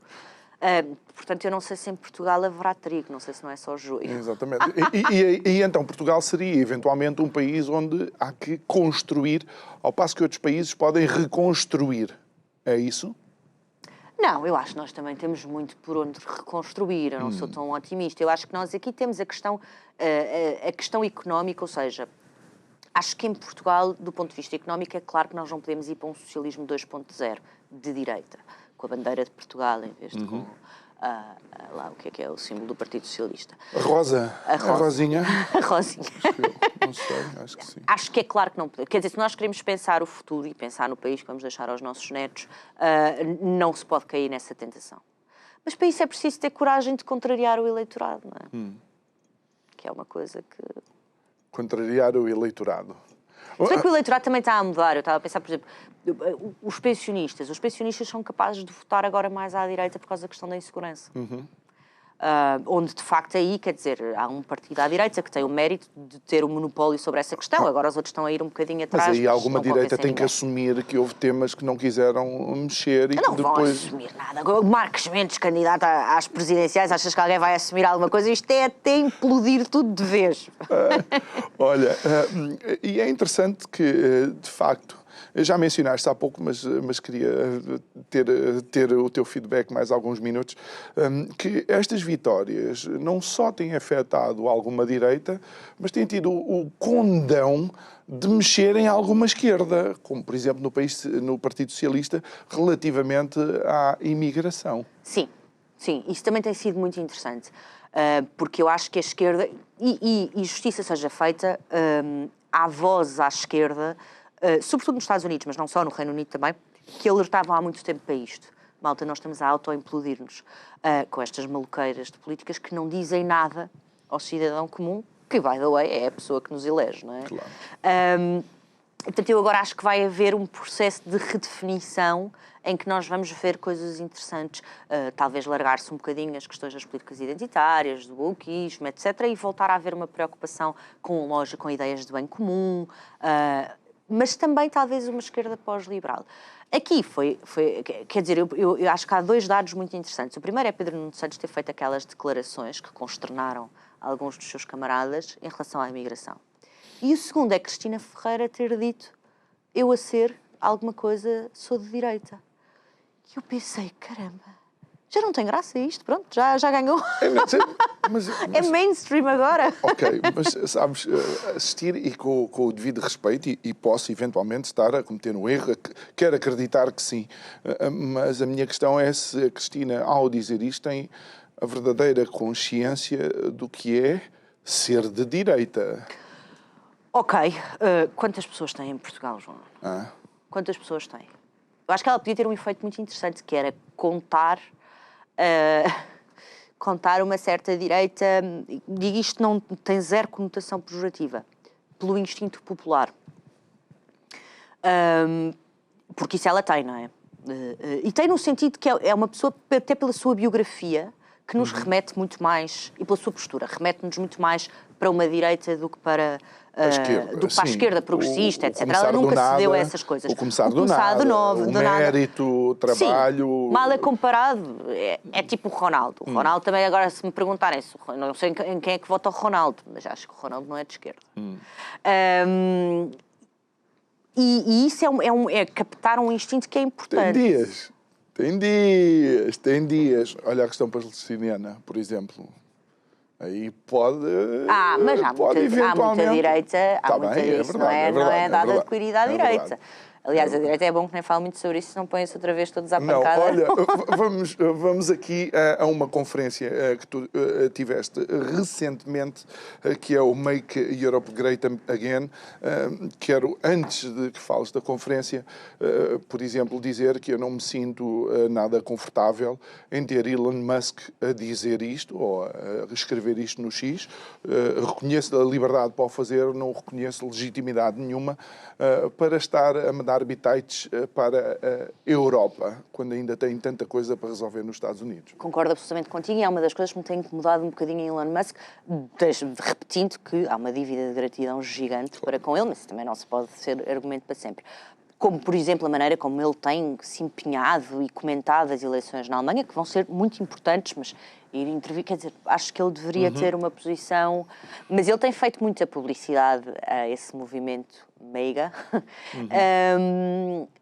Portanto, eu não sei se em Portugal haverá trigo, não sei se não é só joio.
Exatamente. E então Portugal seria eventualmente um país onde há que construir, ao passo que outros países podem reconstruir. É isso?
Não, eu acho que nós também temos muito por onde reconstruir, eu não sou tão otimista. Eu acho que nós aqui temos a questão económica, ou seja, acho que em Portugal, do ponto de vista económico, é claro que nós não podemos ir para um socialismo 2.0 de direita, com a bandeira de Portugal em vez de com lá o que é o símbolo do Partido Socialista.
A Rosa. A Rosinha.
A Rosinha.
Não sei, acho que sim.
Acho que é claro que não podemos. Quer dizer, se nós queremos pensar o futuro e pensar no país que vamos deixar aos nossos netos, não se pode cair nessa tentação. Mas para isso é preciso ter coragem de contrariar o eleitorado, não é? Que é uma coisa que...
Contrariar o eleitorado.
Se bem que o eleitorado também está a mudar. Eu estava a pensar, por exemplo, os pensionistas. Os pensionistas são capazes de votar agora mais à direita por causa da questão da insegurança. Onde, de facto, aí, quer dizer, há um partido à direita que tem o mérito de ter o monopólio sobre essa questão. Agora os outros estão a ir um bocadinho atrás.
Mas aí alguma
não
direita tem
convencem
que
ninguém.
assumir que houve temas que não quiseram mexer e
Não
que
vão
depois...
assumir nada. O Marcos Mendes, candidato às presidenciais, achas que alguém vai assumir alguma coisa? Isto é até implodir tudo de vez.
Olha, e é interessante que, de facto, já mencionaste há pouco, mas queria ter o teu feedback mais alguns minutos, que estas vitórias não só têm afetado alguma direita, mas têm tido o condão de mexer em alguma esquerda, como, por exemplo, no Partido Socialista, relativamente à imigração.
Sim, isso também tem sido muito interessante, porque eu acho que a esquerda, e justiça seja feita, há vozes à esquerda, sobretudo nos Estados Unidos, mas não só, no Reino Unido também, que alertavam há muito tempo para isto. Malta, nós estamos a auto-implodir-nos com estas maluqueiras de políticas que não dizem nada ao cidadão comum, que, by the way, é a pessoa que nos elege, não é?
Claro.
Portanto, eu agora acho que vai haver um processo de redefinição em que nós vamos ver coisas interessantes, talvez largar-se um bocadinho as questões das políticas identitárias, do wokeismo, etc., e voltar a haver uma preocupação com ideias de bem comum, mas também talvez uma esquerda pós-liberal. Aqui quer dizer, eu acho que há dois dados muito interessantes. O primeiro é Pedro Nuno Santos ter feito aquelas declarações que consternaram alguns dos seus camaradas em relação à imigração. E o segundo é Cristina Ferreira ter dito: eu a ser alguma coisa sou de direita. E eu pensei, caramba, já não tem graça isto, pronto, já ganhou. É mainstream agora.
Ok, mas sabes, assistir e com o devido respeito, e posso eventualmente estar a cometer um erro, quero acreditar que sim, mas a minha questão é se a Cristina, ao dizer isto, tem a verdadeira consciência do que é ser de direita.
Ok, quantas pessoas têm em Portugal, João? Quantas pessoas têm? Eu acho que ela podia ter um efeito muito interessante, que era contar uma certa direita, digo isto, não tem zero conotação pejorativa, pelo instinto popular. Porque isso ela tem, não é? E tem no sentido que é uma pessoa, até pela sua biografia, que nos remete muito mais, e pela sua postura, remete-nos muito mais para uma direita do que para a esquerda progressista, etc. Ela nunca cedeu a essas coisas.
O começar do nada, o mérito, o trabalho...
Sim, mal é comparado, é tipo o Ronaldo. O Ronaldo também, agora, se me perguntarem, não sei em quem é que vota o Ronaldo, mas acho que o Ronaldo não é de esquerda. E isso é captar um instinto que é importante.
Tem dias. Olha a questão palestiniana, por exemplo. Aí pode...
mas há muita direita, isso não é dado adquirido à direita. Aliás, a direita é bom que nem fale muito sobre isso, não põem-se outra vez todos à pancada.
Olha, vamos aqui a uma conferência que tu tiveste recentemente, que é o Make Europe Great Again. Quero, antes de que fales da conferência, por exemplo, dizer que eu não me sinto nada confortável em ter Elon Musk a dizer isto, ou a escrever isto no X. Reconheço a liberdade para o fazer, não reconheço legitimidade nenhuma para estar a mandar bitites para a Europa, quando ainda tem tanta coisa para resolver nos Estados Unidos.
Concordo absolutamente contigo, e é uma das coisas que me tem incomodado um bocadinho em Elon Musk, repetindo que há uma dívida de gratidão gigante para com ele, mas também não se pode ser argumento para sempre. como, por exemplo, a maneira como ele tem se empenhado e comentado as eleições na Alemanha, que vão ser muito importantes, mas ir intervir, quer dizer, acho que ele deveria ter uma posição... Mas ele tem feito muita publicidade a esse movimento meiga,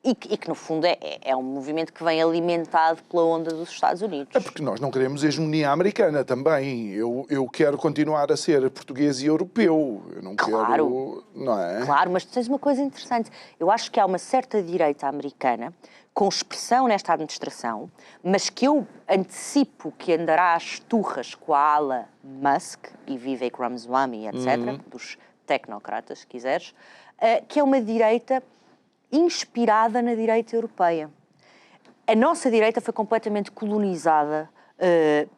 e que, no fundo, é um movimento que vem alimentado pela onda dos Estados Unidos.
É porque nós não queremos hegemonia americana também. Eu quero continuar a ser português e europeu. Eu não quero... Não é?
Claro, mas tu tens uma coisa interessante. Eu acho que há uma certa direita americana com expressão nesta administração, mas que eu antecipo que andará às turras com a ala Musk e Vivek Ramaswamy, etc., dos tecnocratas, se quiseres, que é uma direita inspirada na direita europeia. A nossa direita foi completamente colonizada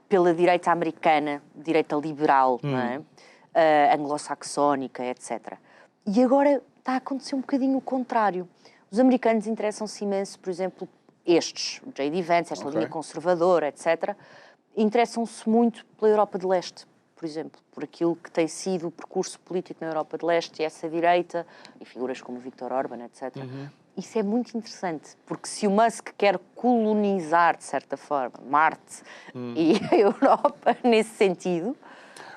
pela direita americana, direita liberal, não é? Anglo-saxónica, etc. E agora está a acontecer um bocadinho o contrário. Os americanos interessam-se imenso, por exemplo, estes, o J.D. Vance, esta linha conservadora, etc., interessam-se muito pela Europa de Leste, por exemplo, por aquilo que tem sido o percurso político na Europa de Leste e essa direita, e figuras como Viktor Orban, etc. Isso é muito interessante, porque se o Musk quer colonizar, de certa forma, Marte e a Europa nesse sentido...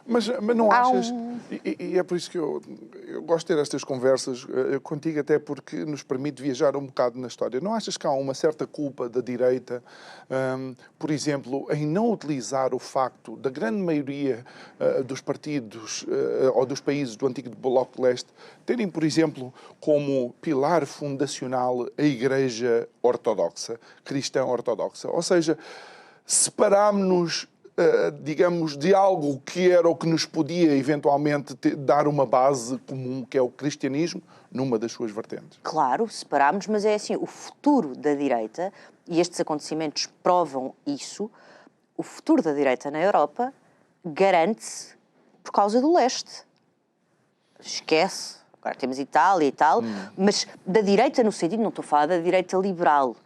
Mas não achas, e é por isso que eu gosto de ter estas conversas contigo, até porque nos permite viajar um bocado na história. Não achas que há uma certa culpa da direita, por exemplo, em não utilizar o facto da grande maioria dos partidos ou dos países do antigo Bloco de Leste terem, por exemplo, como pilar fundacional a Igreja Ortodoxa, cristã ortodoxa? Ou seja, separámos-nos, digamos, de algo que era o que nos podia eventualmente dar uma base comum, que é o cristianismo, numa das suas vertentes.
Claro, separámos, mas é assim, o futuro da direita, e estes acontecimentos provam isso, o futuro da direita na Europa garante-se por causa do leste. Esquece. Agora temos Itália e tal, mas da direita no sentido, não estou a falar da direita liberal,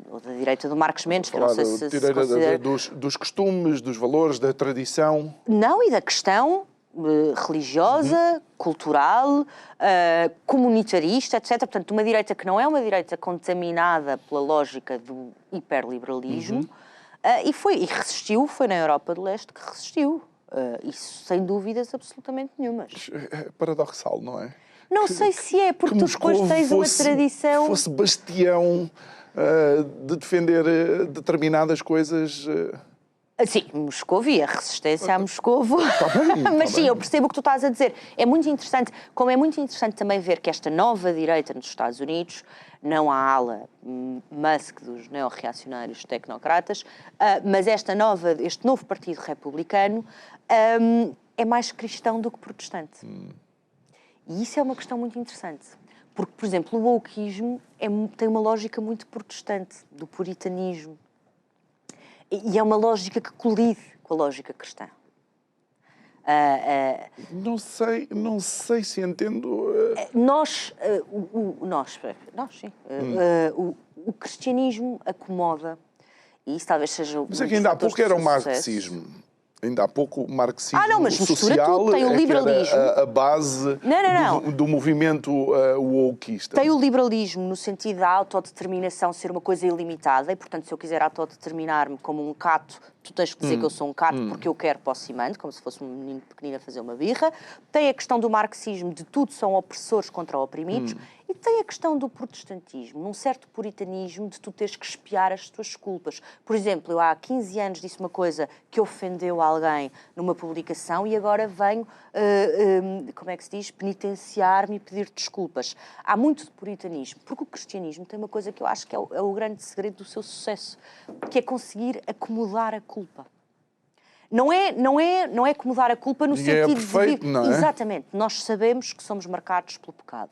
ou da direita do Marcos Mendes, que eu não sei se considera...
dos costumes, dos valores, da tradição.
Não, e da questão religiosa, cultural, comunitarista, etc. Portanto, uma direita que não é uma direita contaminada pela lógica do hiperliberalismo, e resistiu, foi na Europa do Leste que resistiu. Isso sem dúvidas absolutamente nenhumas.
É paradoxal, não é?
Não sei se é, porque tu depois tens uma tradição...
Fosse bastião de defender determinadas coisas...
Sim, Moscovo, a resistência a Moscovo.
Está bem,
Mas sim, eu percebo o que tu estás a dizer. É muito interessante, como é muito interessante também ver que esta nova direita nos Estados Unidos, não a ala Musk dos neo-reacionários tecnocratas, mas este novo partido republicano é mais cristão do que protestante. E isso é uma questão muito interessante. Porque, por exemplo, o wokeismo tem uma lógica muito protestante, do puritanismo. E é uma lógica que colide com a lógica cristã.
Não sei se entendo...
Nós, sim. O cristianismo acomoda, e isso talvez seja...
Mas é que ainda há pouco era o marxismo. Ainda há pouco o marxismo
mas mistura
social
tudo. Tem o liberalismo.
A base do movimento wokeista.
Tem o liberalismo no sentido da autodeterminação ser uma coisa ilimitada e, portanto, se eu quiser autodeterminar-me como um cato, tu tens que dizer que eu sou um cato porque eu quero, posso e mando, como se fosse um menino pequenino a fazer uma birra. Tem a questão do marxismo, de tudo são opressores contra oprimidos. E tem a questão do protestantismo, num certo puritanismo de tu teres que expiar as tuas culpas. Por exemplo, eu há 15 anos disse uma coisa que ofendeu alguém numa publicação e agora venho, como é que se diz, penitenciar-me e pedir desculpas. Há muito de puritanismo, porque o cristianismo tem uma coisa que eu acho que é o grande segredo do seu sucesso, que é conseguir acomodar a culpa. Não é acomodar a culpa no sentido
perfeito,
de...
não é?
Exatamente. Nós sabemos que somos marcados pelo pecado.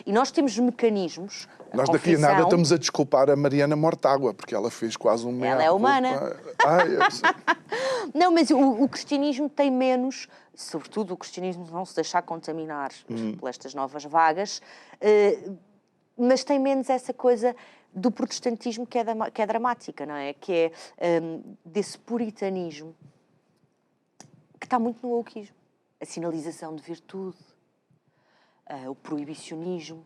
E nós temos mecanismos...
Nós daqui a nada estamos a desculpar a Mariana Mortágua, porque ela fez quase um...
Ela é humana. Não, mas o cristianismo tem menos... Sobretudo o cristianismo não se deixar contaminar por estas novas vagas, mas tem menos essa coisa do protestantismo que é dramática, não é? Que é desse puritanismo que está muito no wokeismo. A sinalização de virtude, o proibicionismo.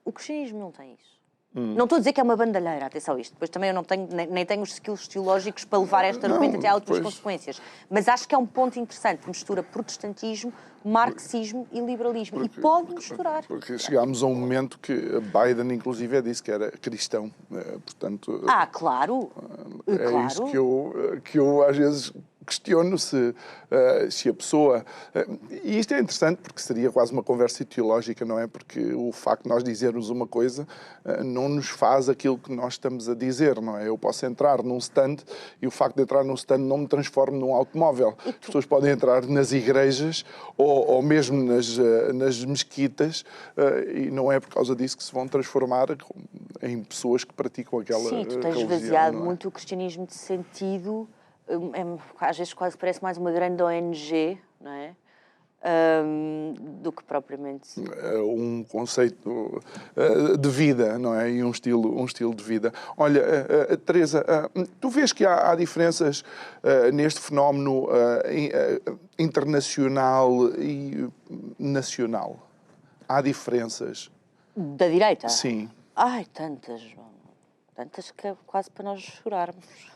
O cristianismo não tem isso. Não estou a dizer que é uma bandalheira, atenção a isto. Depois também eu não tenho, nem tenho os skills teológicos para levar este argumento até a últimas consequências. Mas acho que é um ponto interessante. Mistura protestantismo, marxismo e liberalismo. E pode misturar.
Porque chegámos a um momento que Biden, inclusive, disse que era cristão. Portanto,
claro.
é isso que eu às vezes questiono se a pessoa... E isto é interessante porque seria quase uma conversa teológica, não é? Porque o facto de nós dizermos uma coisa não nos faz aquilo que nós estamos a dizer, não é? Eu posso entrar num stand e o facto de entrar num stand não me transforma num automóvel. As pessoas podem entrar nas igrejas ou mesmo nas mesquitas e não é por causa disso que se vão transformar em pessoas que praticam aquela religião.
Sim, tu tens esvaziado muito o cristianismo de sentido... às vezes quase parece mais uma grande ONG, não é? Do que propriamente...
Um conceito de vida, não é? E um estilo de vida. Olha, Teresa, tu vês que há diferenças neste fenómeno internacional e nacional? Há diferenças?
Da direita?
Sim.
Ai, tantas, João. Tantas que é quase para nós chorarmos.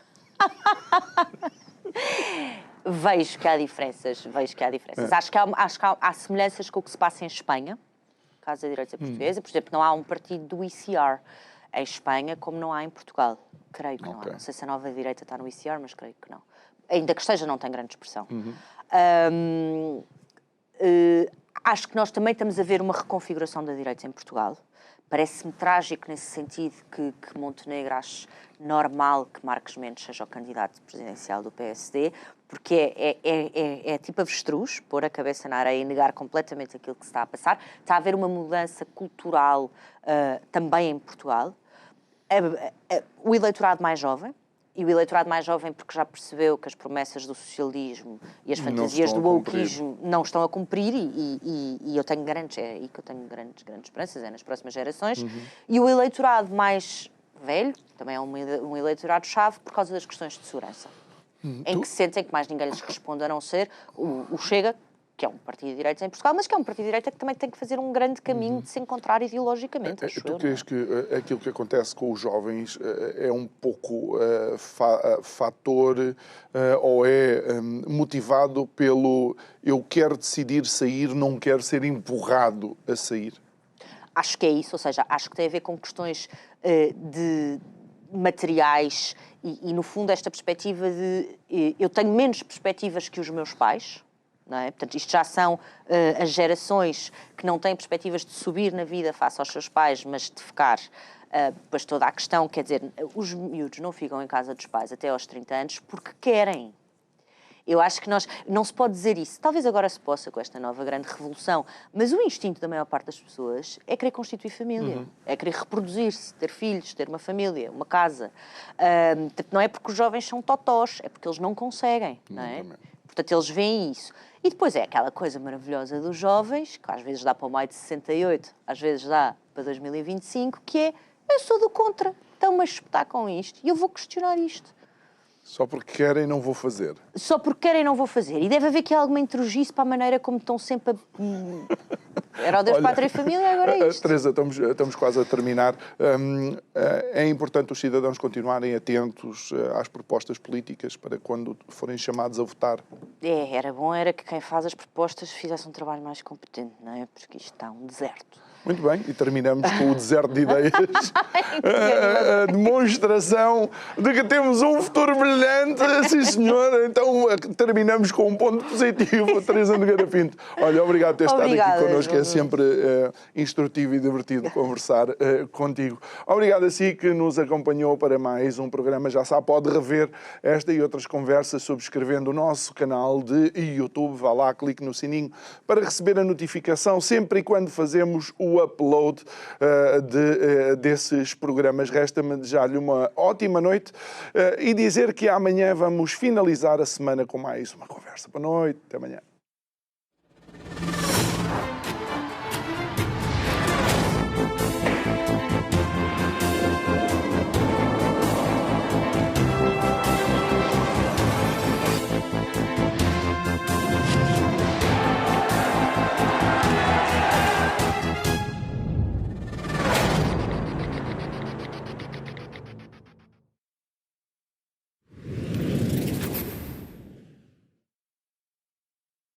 Vejo que há diferenças. Acho que há semelhanças com o que se passa em Espanha, caso a direita portuguesa. Por exemplo, não há um partido do ICR em Espanha como não há em Portugal. Creio que não há. Não sei se a nova direita está no ICR, mas creio que não. Ainda que esteja, não tem grande expressão. Acho que nós também estamos a ver uma reconfiguração da direita em Portugal. Parece-me trágico nesse sentido que Montenegro ache normal que Marcos Mendes seja o candidato presidencial do PSD, porque é tipo avestruz, pôr a cabeça na areia e negar completamente aquilo que se está a passar. Está a haver uma mudança cultural também em Portugal. O eleitorado mais jovem, e o eleitorado mais jovem porque já percebeu que as promessas do socialismo e as fantasias do wokeismo não estão a cumprir e eu tenho grandes esperanças, nas próximas gerações. E o eleitorado mais velho, também é um eleitorado-chave por causa das questões de segurança. Em que sentem que mais ninguém lhes responde a não ser o Chega, que é um partido de direita em Portugal, mas que é um partido de direita que também tem que fazer um grande caminho de se encontrar ideologicamente.
Tu crees que aquilo que acontece com os jovens é um pouco fator ou é motivado pelo eu quero decidir sair, não quero ser empurrado a sair?
Acho que é isso, ou seja, acho que tem a ver com questões de materiais e, no fundo, esta perspectiva de eu tenho menos perspectivas que os meus pais. Não é? Portanto, isto já são as gerações que não têm perspectivas de subir na vida face aos seus pais, mas de ficar. Depois toda a questão, quer dizer, os miúdos não ficam em casa dos pais até aos 30 anos porque querem. Eu acho que não se pode dizer isso. Talvez agora se possa com esta nova grande revolução, mas o instinto da maior parte das pessoas é querer constituir família, é querer reproduzir-se, ter filhos, ter uma família, uma casa. Não é porque os jovens são totós, é porque eles não conseguem, não é? Portanto, eles veem isso. E depois é aquela coisa maravilhosa dos jovens, que às vezes dá para o maio de 68, às vezes dá para 2025, que é, eu sou do contra, estão-me a espetar com isto e eu vou questionar isto.
Só porque querem não vou fazer.
Só porque querem não vou fazer. E deve haver aqui alguma intrugice para a maneira como estão sempre a... Era o Deus, Pátria e Família, agora é isto.
Teresa, estamos quase a terminar. É importante os cidadãos continuarem atentos às propostas políticas para quando forem chamados a votar.
Era bom que quem faz as propostas fizesse um trabalho mais competente, não é? Porque isto está um deserto.
Muito bem, e terminamos com o deserto de ideias. A demonstração de que temos um futuro brilhante, sim senhor. Então terminamos com um ponto positivo. Teresa Nogueira Pinto. Olha, obrigado por ter estado aqui connosco. É sempre instrutivo e divertido conversar contigo. Obrigado a si que nos acompanhou para mais um programa. Já sabe, pode rever esta e outras conversas subscrevendo o nosso canal de YouTube. Vá lá, clique no sininho para receber a notificação sempre e quando fazemos o upload desses programas. Resta-me desejar-lhe uma ótima noite e dizer que amanhã vamos finalizar a semana com mais uma conversa. Boa noite, até amanhã.